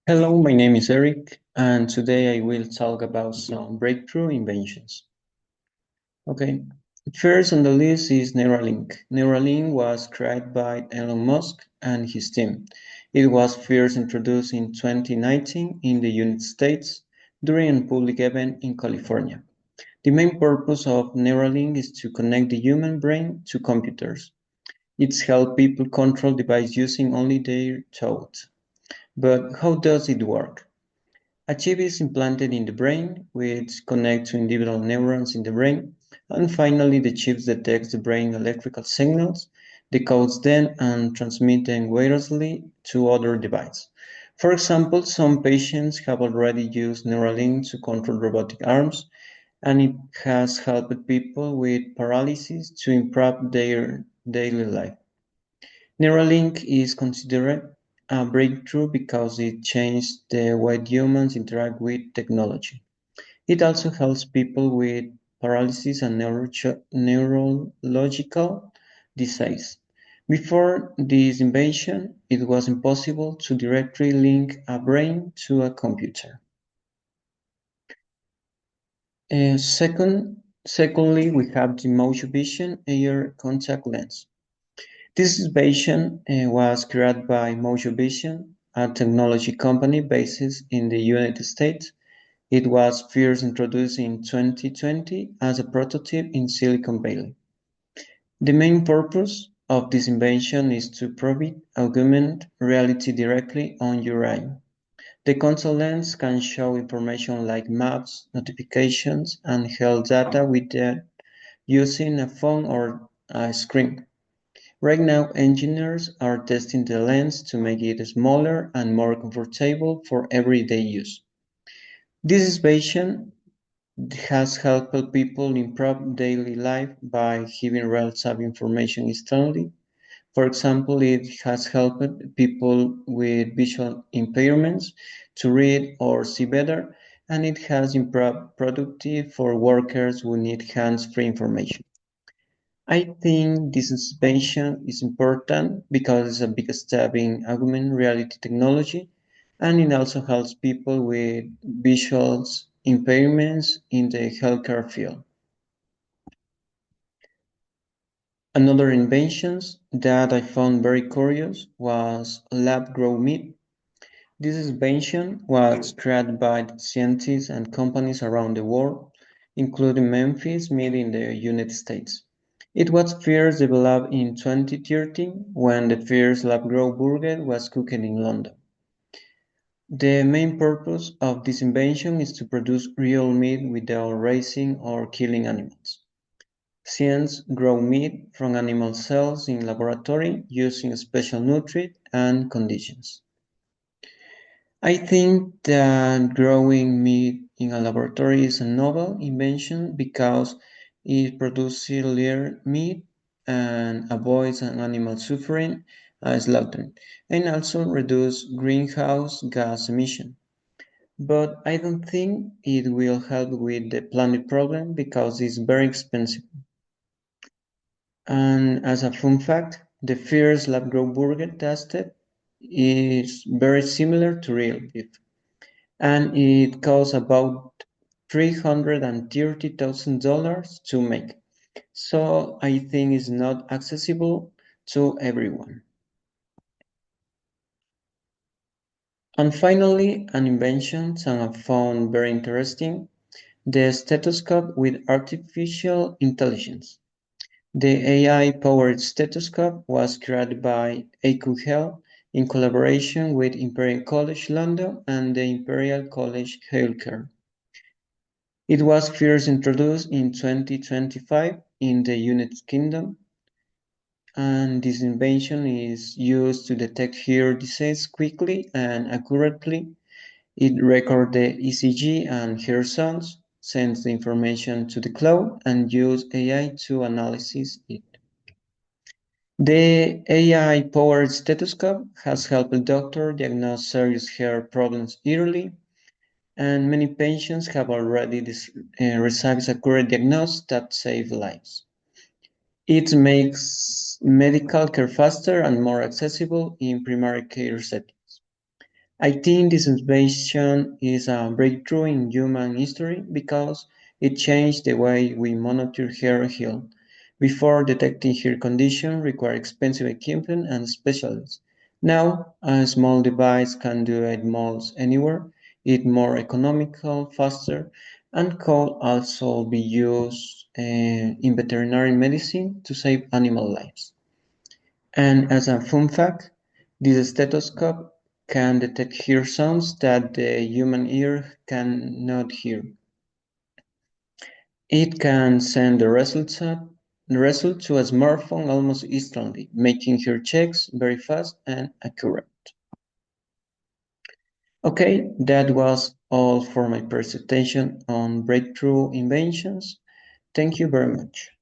Hello, my name is Eric, and today I will talk about some breakthrough inventions. Okay, first on the list is Neuralink. Neuralink was created by Elon Musk and his team. It was first introduced in 2019 in the United States during a public event in California. The main purpose of Neuralink is to connect the human brain to computers. It's help people control device using only their thoughts. But how does it work? A chip is implanted in the brain, which connects to individual neurons in the brain, and finally the chip detects the brain electrical signals, decodes them, and transmits them wirelessly to other devices. For example, some patients have already used Neuralink to control robotic arms, and it has helped people with paralysis to improve their daily life. Neuralink is considered a breakthrough because it changed the way humans interact with technology. It also helps people with paralysis and neurological disease. Before this invention, it was impossible to directly link a brain to a computer. Secondly, we have the motion vision AR contact lens. This innovation was created by Motion Vision, a technology company based in the United States. It was first introduced in 2020 as a prototype in Silicon Valley. The main purpose of this invention is to provide augmented reality directly on your eye. The console lens can show information like maps, notifications, and health data without using a phone or a screen. Right now, engineers are testing the lens to make it smaller and more comfortable for everyday use. This innovation has helped people improve daily life by giving real-time information instantly. For example, it has helped people with visual impairments to read or see better, and it has improved productivity for workers who need hands-free information. I think this expansion is important because it's a big step in augmented reality technology, and it also helps people with visual impairments in the healthcare field. Another invention that I found very curious was lab-grown meat. This invention was created by scientists and companies around the world, including Memphis Meat in the United States. It was first developed in 2013 when the first lab-grown burger was cooked in London. The main purpose of this invention is to produce real meat without raising or killing animals. Science grow meat from animal cells in laboratory using special nutrients and conditions. I think that growing meat in a laboratory is a novel invention because it produces lean meat and avoids an animal suffering slaughtering, and also reduce greenhouse gas emission. But I don't think it will help with the planet problem because it's very expensive. And as a fun fact, the first lab-grown burger tested is very similar to real beef, and it costs about $330,000 to make. So I think it's not accessible to everyone. And finally, an invention that I found very interesting, the stethoscope with artificial intelligence. The AI-powered stethoscope was created by AQ Health in collaboration with Imperial College London and the Imperial College Healthcare. It was first introduced in 2025 in the United Kingdom, and this invention is used to detect heart disease quickly and accurately. It records the ECG and heart sounds, sends the information to the cloud, and uses AI to analyze it. The AI-powered stethoscope has helped doctors diagnose serious heart problems early, and many patients have already received accurate diagnosis that save lives. It makes medical care faster and more accessible in primary care settings. I think this invention is a breakthrough in human history because it changed the way we monitor hair health. Before, detecting hair condition required expensive equipment and specialists. Now, a small device can do it most anywhere, it more economical, faster, and could also be used in veterinary medicine to save animal lives. And as a fun fact, this stethoscope can detect hear sounds that the human ear cannot hear. It can send the result to a smartphone almost instantly, making hear checks very fast and accurate. Okay, that was all for my presentation on breakthrough inventions. Thank you very much.